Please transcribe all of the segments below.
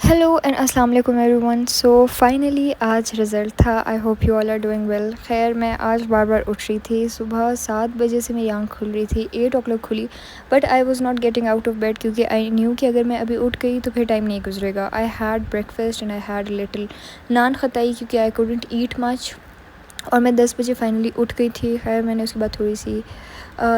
Hello and السلام علیکم everyone. So finally آج رزلٹ تھا. I hope you all are doing well. خیر میں آج بار بار اٹھ رہی تھی. صبح 7 بجے سے میری آنکھ کھل رہی تھی, 8 o'clock کھلی, but I was not getting out of bed کیونکہ آئی نیو کہ اگر میں ابھی اٹھ گئی تو پھر ٹائم نہیں گزرے گا. I had breakfast and I had little nankhatai کیونکہ آئی کوڈنٹ ایٹ مچ, اور میں 10 بجے فائنلی اٹھ گئی تھی. خیر میں نے اس کے بعد تھوڑی سی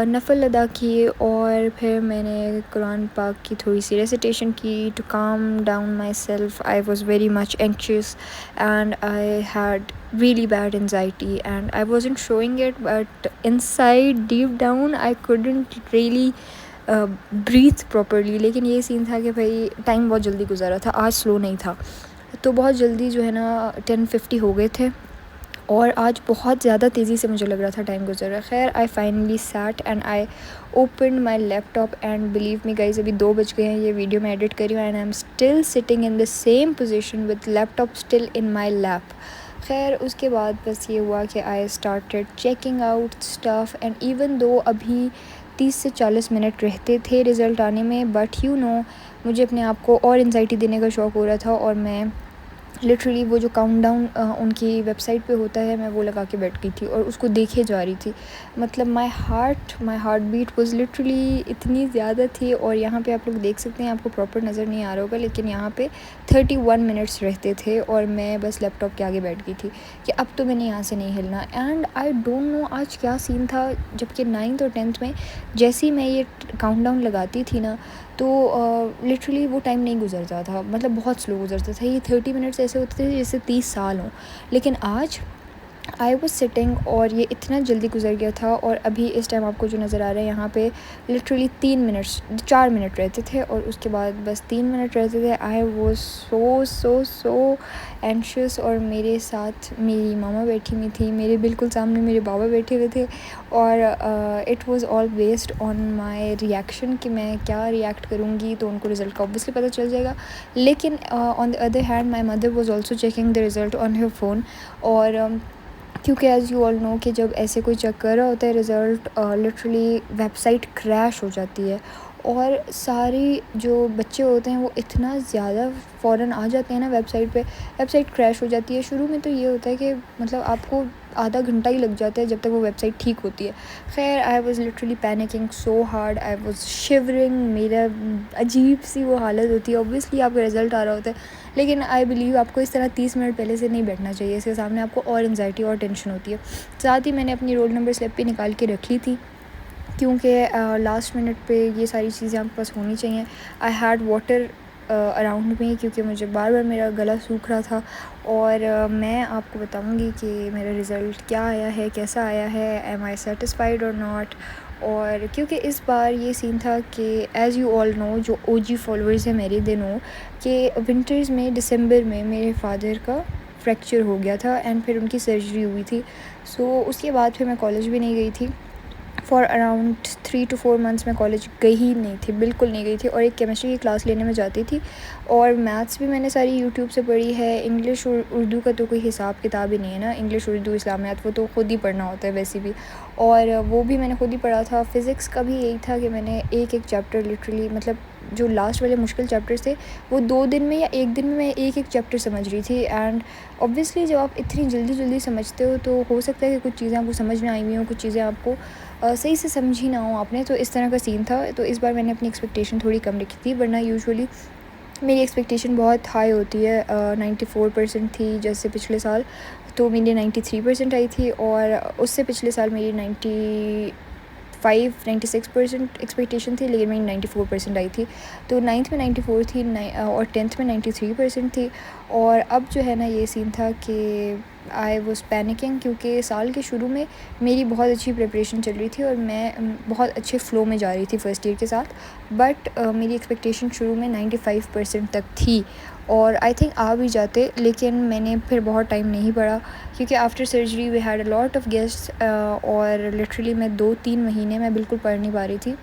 نفل ادا کیے, اور پھر میں نے قرآن پاک کی تھوڑی سی ریسیٹیشن کی to calm down myself. I was very much anxious and I had really bad anxiety and I wasn't showing it, but inside deep down I couldn't really breathe properly. لیکن یہ سین تھا کہ بھائی time بہت جلدی گزارا تھا, آج سلو نہیں تھا, تو بہت جلدی جو ہے نا 10:50 ہو گئے تھے, اور آج بہت زیادہ تیزی سے مجھے لگ رہا تھا ٹائم گزر رہا ہے. خیر I finally sat and I opened my laptop and believe me guys ابھی 2 بج گئے ہیں, یہ ویڈیو میں ایڈٹ کری ہوں and I am still sitting in the same position with laptop still in my lap. خیر اس کے بعد بس یہ ہوا کہ I started checking out stuff, and even though ابھی 30 سے 40 منٹ رہتے تھے رزلٹ آنے میں, بٹ یو نو مجھے اپنے آپ کو اور انزائٹی دینے کا شوق ہو رہا تھا, اور میں لٹرلی وہ جو کاؤنٹ ڈاؤن ان کی ویب سائٹ پہ ہوتا ہے میں وہ لگا کے بیٹھ گئی تھی اور اس کو دیکھے جا رہی تھی. مطلب my heart beat was literally اتنی زیادہ تھی. اور یہاں پہ آپ لوگ دیکھ سکتے ہیں, آپ کو پراپر نظر نہیں آ رہا ہوگا, لیکن یہاں پہ 31 منٹس رہتے تھے, اور میں بس لیپ ٹاپ کے آگے بیٹھ گئی تھی کہ اب تو میں نے یہاں سے نہیں ہلنا. اینڈ آئی ڈونٹ نو آج کیا سین تھا, جب کہ 9th اور 10th میں جیسے ہی میں یہ کاؤنٹ ڈاؤن لگاتی تھی نا, تو لٹرلی وہ ٹائم نہیں گزرتا تھا, مطلب بہت سلو گزرتا تھا. یہ 30 منٹس ایسے ہوتے تھے جیسے 30 سال ہوں. لیکن آج آئی واز سٹنگ اور یہ اتنا جلدی گزر گیا تھا. اور ابھی اس ٹائم آپ کو جو نظر آ رہا ہے یہاں پہ لٹرلی 4 منٹ رہتے تھے, اور اس کے بعد بس 3 منٹ رہتے تھے. آئی واز سو اینشیس, اور میرے ساتھ میری ماما بیٹھی ہوئی تھی, میرے بالکل سامنے میرے بابا بیٹھے ہوئے تھے, اور it was all based on my reaction کہ میں کیا ریئیکٹ کروں گی, تو ان کو رزلٹ کا اوبویسلی پتہ چل جائے گا. لیکن on the other hand my mother was also checking the result on her phone. اور کیونکہ ایز یو آل نو کہ جب ایسے کوئی چیک کر رہا ہوتا ہے result, literally website crash ہو جاتی ہے, اور سارے جو بچے ہوتے ہیں وہ اتنا زیادہ فوراً آ جاتے ہیں نا ویب سائٹ پہ, ویب سائٹ کریش ہو جاتی ہے. شروع میں تو یہ ہوتا ہے کہ مطلب آپ کو آدھا گھنٹہ ہی لگ جاتا ہے جب تک وہ ویب سائٹ ٹھیک ہوتی ہے. خیر I was literally panicking so hard, I was shivering, میرا عجیب سی وہ حالت ہوتی ہے. اوبویسلی آپ کا رزلٹ آ رہا ہوتا ہے, لیکن آئی بلیو آپ کو اس طرح 30 منٹ پہلے سے نہیں بیٹھنا چاہیے, اس کے سامنے آپ کو اور انزائٹی اور ٹینشن ہوتی ہے. ساتھ ہی میں نے اپنی رول نمبر سلپ بھی نکال کے رکھ لی تھی, کیونکہ لاسٹ منٹ پہ یہ ساری چیزیں آپ کے پاس ہونی چاہیے. آئی ہیڈ واٹر اراؤنڈ میں, کیونکہ مجھے بار بار میرا گلا سوکھ رہا تھا. اور میں آپ کو بتاؤں گی کہ میرا رزلٹ کیا آیا ہے, کیسا آیا ہے, ایم آئی سیٹسفائیڈ اور ناٹ. اور کیونکہ اس بار یہ سین تھا کہ ایز یو آل نو, جو او جی فالوورز ہیں میرے دنوں, کہ ونٹرز میں دسمبر میں میرے فادر کا فریکچر ہو گیا تھا, اینڈ پھر ان کی سرجری ہوئی تھی. سو اس کے بعد پھر میں کالج بھی نہیں گئی تھی. فار اراؤنڈ 3 to 4 months میں کالج گئی ہی نہیں تھی, بالکل نہیں گئی تھی. اور ایک کیمسٹری کی کلاس لینے میں جاتی تھی, اور میتھس بھی میں نے ساری یوٹیوب سے پڑھی ہے. انگلش اور اردو کا تو کوئی حساب کتاب ہی نہیں ہے نا, انگلش اردو اسلامیات وہ تو خود ہی پڑھنا ہوتا ہے ویسے بھی, اور وہ بھی میں نے خود ہی پڑھا تھا. فزکس کا بھی یہی تھا کہ میں نے ایک چیپٹر لٹرلی, مطلب جو لاسٹ والے مشکل چیپٹرس تھے وہ 2 دن میں یا 1 دن میں ایک چیپٹر سمجھ رہی تھی. اینڈ اوبویسلی جب آپ اتنی جلدی سمجھتے ہو تو ہو سکتا ہے کہ کچھ چیزیں آپ کو سمجھ میں آئی ہوئی ہوں, کچھ چیزیں آپ کو صحیح سے سمجھی نہ ہوں آپ نے. تو اس طرح کا سین تھا. تو اس بار میں نے اپنی ایکسپیکٹیشن تھوڑی کم رکھی تھی, ورنہ یوزولی میری ایکسپیکٹیشن بہت ہائی ہوتی ہے. 94% تھی جیسے پچھلے سال, تو میری 93% آئی تھی, اور اس سے پچھلے سال میری 96% ایکسپیکٹیشن تھی, لیکن میری 94% آئی تھی. تو 9th میں 94 تھی, اور 10th میں 93% تھی. اور اب جو ہے نا یہ سین تھا کہ آئی واز پینکنگ, کیونکہ سال کے شروع میں میری بہت اچھی پریپریشن چل رہی تھی, اور میں بہت اچھے فلو میں جا رہی تھی فرسٹ ایئر کے ساتھ. بٹ میری ایکسپیکٹیشن شروع میں 95% تک تھی, اور آئی تھنک آ بھی جاتے, لیکن میں نے پھر بہت ٹائم نہیں پڑھا, کیونکہ after surgery we had a lot of guest, اور لٹرلی میں 2-3 مہینے میں بالکل پڑھ نہیں پا رہی تھی.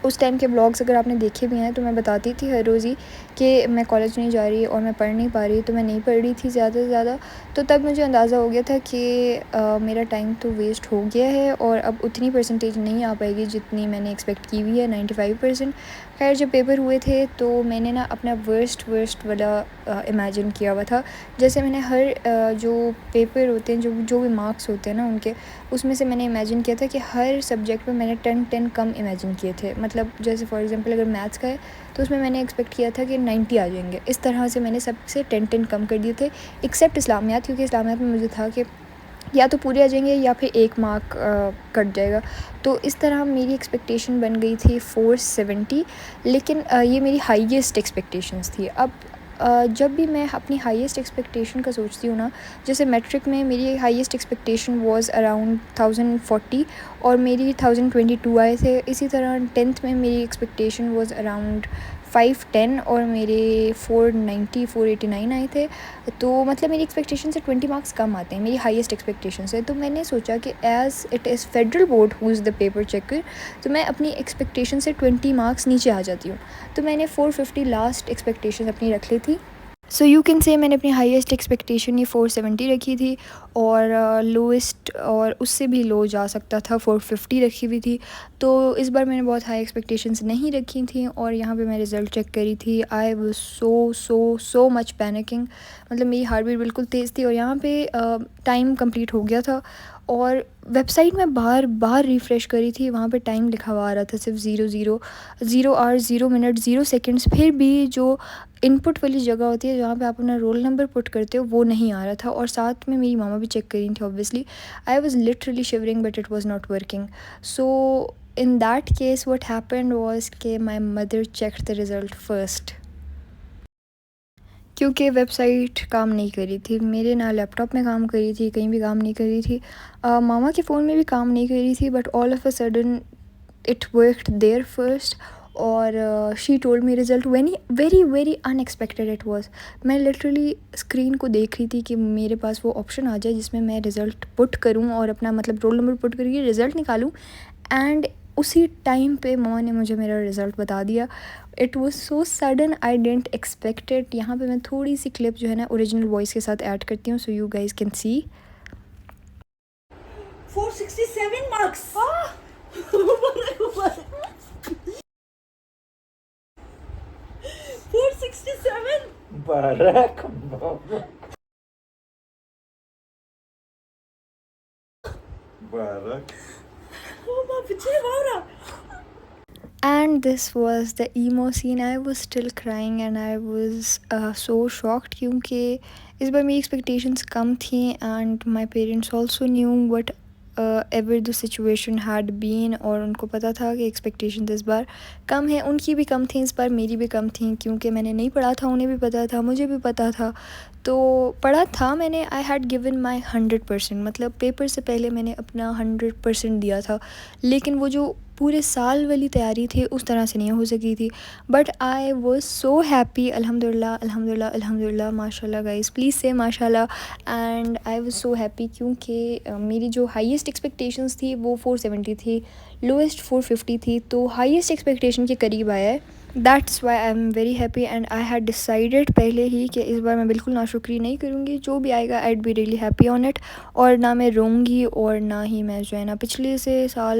اس ٹائم کے بلاگس اگر آپ نے دیکھے بھی ہیں تو میں بتاتی تھی ہر روز ہی کہ میں کالج نہیں جا رہی اور میں پڑھ نہیں پا رہی، تو میں نہیں پڑھ رہی تھی زیادہ سے زیادہ. تو تب مجھے اندازہ ہو گیا تھا کہ میرا ٹائم تو ویسٹ ہو گیا ہے اور اب اتنی پرسنٹیج نہیں آ پائے گی جتنی میں نے ایکسپیکٹ کی ہوئی ہے، 95%. خیر جب پیپر ہوئے تھے تو میں نے نا اپنا ورسٹ والا امیجن کیا ہوا تھا. جیسے میں نے ہر جو پیپر ہوتے ہیں، جو بھی مارکس ہوتے ہیں نا ان کے، اس میں سے میں نے امیجن کیا تھا کہ ہر سبجیکٹ میں نے 10 کم امیجن کیے تھے. مطلب جیسے فار ایگزامپل اگر میتھس کا ہے تو اس میں نے ایکسپیکٹ کیا تھا کہ 90 آ جائیں گے. اس طرح سے میں نے سب سے 10 کم کر دیے تھے ایکسیپٹ اسلامیات، کیونکہ اسلامیات میں مجھے تھا کہ یا تو پورے آ جائیں گے یا پھر 1 مارک کٹ جائے گا. تو اس طرح میری ایکسپیکٹیشن بن گئی تھی 470، لیکن یہ میری ہائیسٹ ایکسپیکٹیشنس تھی. اب جب بھی میں اپنی ہائیسٹ ایکسپیکٹیشن کا سوچتی ہوں نا، جیسے میٹرک میں میری ہائیسٹ ایکسپیکٹیشن واز اراؤنڈ 1040 اور میری 1022 آئے تھے. اسی طرح 10th میں میری ایکسپیکٹیشن واز اراؤنڈ 510 اور میرے 489 آئے تھے. تو مطلب میری ایکسپیکٹیشن سے 20 مارکس کم آتے ہیں میری ہائیسٹ ایکسپیکٹیشن سے. تو میں نے سوچا کہ as it is federal board who is the paper checker, تو میں اپنی ایکسپیکٹیشن سے 20 مارکس نیچے آ جاتی ہوں. تو میں نے 450 لاسٹ ایکسپیکٹیشن اپنی رکھ لی تھی. سو یو کین سے میں نے اپنی ہائیسٹ ایکسپیکٹیشن یہ 470 رکھی تھی اور لوئسٹ اور اس سے بھی لو جا سکتا تھا 450 رکھی ہوئی تھی. تو اس بار میں نے بہت ہائی ایکسپیکٹیشنز نہیں رکھی تھیں اور یہاں پہ میں رزلٹ چیک کری تھی. آئی واز سو مچ پینکنگ. مطلب میری ہارٹ بیٹ بالکل تیز تھی اور یہاں پہ ٹائم کمپلیٹ ہو گیا تھا اور ویب سائٹ میں بار بار ریفریش کری تھی، وہاں پہ ٹائم لکھا ہوا آ رہا تھا صرف 0 hours 0 minutes 0 seconds. پھر بھی جو ان پٹ والی جگہ ہوتی ہے جہاں پہ آپ اپنا رول نمبر پٹ کرتے ہو وہ نہیں آ رہا تھا. اور ساتھ میں میری ماما بھی چیک کر رہی تھی obviously. I was literally shivering but it was not working. So in that case what happened was کہ my mother checked the result first. کیونکہ ویب سائٹ کام نہیں کر رہی تھی میرے، نہ لیپ ٹاپ میں کام کر رہی تھی، کہیں بھی کام نہیں کر رہی تھی. ماما کے فون میں بھی کام نہیں کر رہی تھی، but all of a sudden it worked there first. اور she told me result very unexpected it was. میں لٹرلی اسکرین کو دیکھ رہی تھی کہ میرے پاس وہ آپشن آ جائے جس میں میں رزلٹ پٹ کروں اور اپنا مطلب رول نمبر پٹ کر کے رزلٹ نکالوں. اینڈ اسی ٹائم پہ ماما نے مجھے میرا رزلٹ بتا دیا. It was so sudden, I didn't expect it. یہاں پہ میں تھوڑی سی کلپ جو ہے نا اوریجنل وائس کے ساتھ ایڈ کرتی ہوں so you guys can see. 467 marks. 467. Barack Obama. Barack. Mama, piche vaura. And this was the emo scene. I was still crying and I was so shocked کیونکہ اس بار میری expectations کم تھیں and my parents also knew what ever the situation had been. اور ان کو پتہ تھا کہ expectations اس بار کم ہیں. ان کی بھی کم تھیں اس بار، میری بھی کم تھیں کیونکہ میں نے نہیں پڑھا تھا. انہیں بھی پتہ تھا، مجھے بھی پتہ تھا. تو پڑھا تھا میں نے. آئی ہیڈ گیون مائی 100%. مطلب پیپر سے پہلے میں نے اپنا 100% دیا تھا، لیکن وہ جو پورے سال والی تیاری تھی اس طرح سے نہیں ہو سکی تھی. But I was so happy. الحمد للہ ماشاء اللہ گائز، پلیز سے ماشاء اللہ. And I was so happy کیونکہ میری جو ہائیسٹ ایکسپیکٹیشنس تھی وہ 470 تھی، لوئسٹ 450 تھی. تو ہائیسٹ ایکسپیکٹیشن کے قریب آیا ہے. That's why I am very happy and I head decided پہلے ہی کہ اس بار میں بالکل ناشکری نہیں کروں گی. جو بھی آئے گا I'd be really happy on it. اور نہ میں روں گی اور نہ ہی میں جو ہے نا پچھلے سال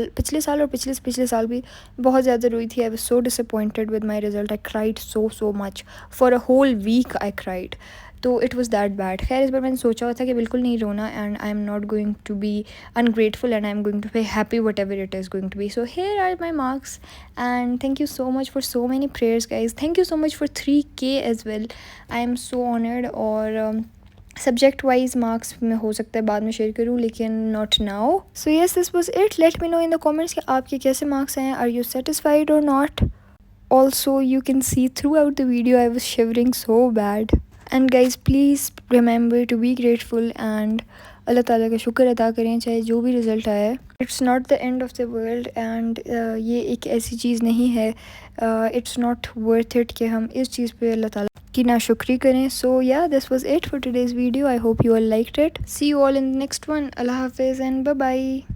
اور پچھلے سال بھی بہت زیادہ روئی تھی. I was so disappointed with my result. I cried so much for a whole week. I cried. تو اٹ واز دیٹ بیڈ. خیر اس بار میں نے سوچا ہوا تھا کہ بالکل نہیں رونا and I am not going to be ungrateful and I'm going to be happy whatever it is going to be. So here are my marks and thank you so much for so many prayers guys. Thank you so much for 3K as well. I am so honored. اور subject wise marks میں ہو سکتا ہے بعد میں share کروں لیکن not now. So yes this was it. Let me know in the comments کہ آپ کے کیسے مارکس ہیں. آر یو سیٹسفائڈ اور not. Also you can see throughout the video I was shivering so bad. And guys please remember to be grateful and اللہ تعالیٰ کا شکر ادا کریں چاہے جو بھی رزلٹ آیا ہے. It's not the end of the world and یہ ایک ایسی چیز نہیں ہے. اٹس ناٹ ورتھ اٹ کہ ہم اس چیز پہ اللہ تعالیٰ کی ناشکری کریں. So yeah this was it for today's video. I hope you all liked it. See you all in next one. اللہ حافظ اینڈ بائی بائے.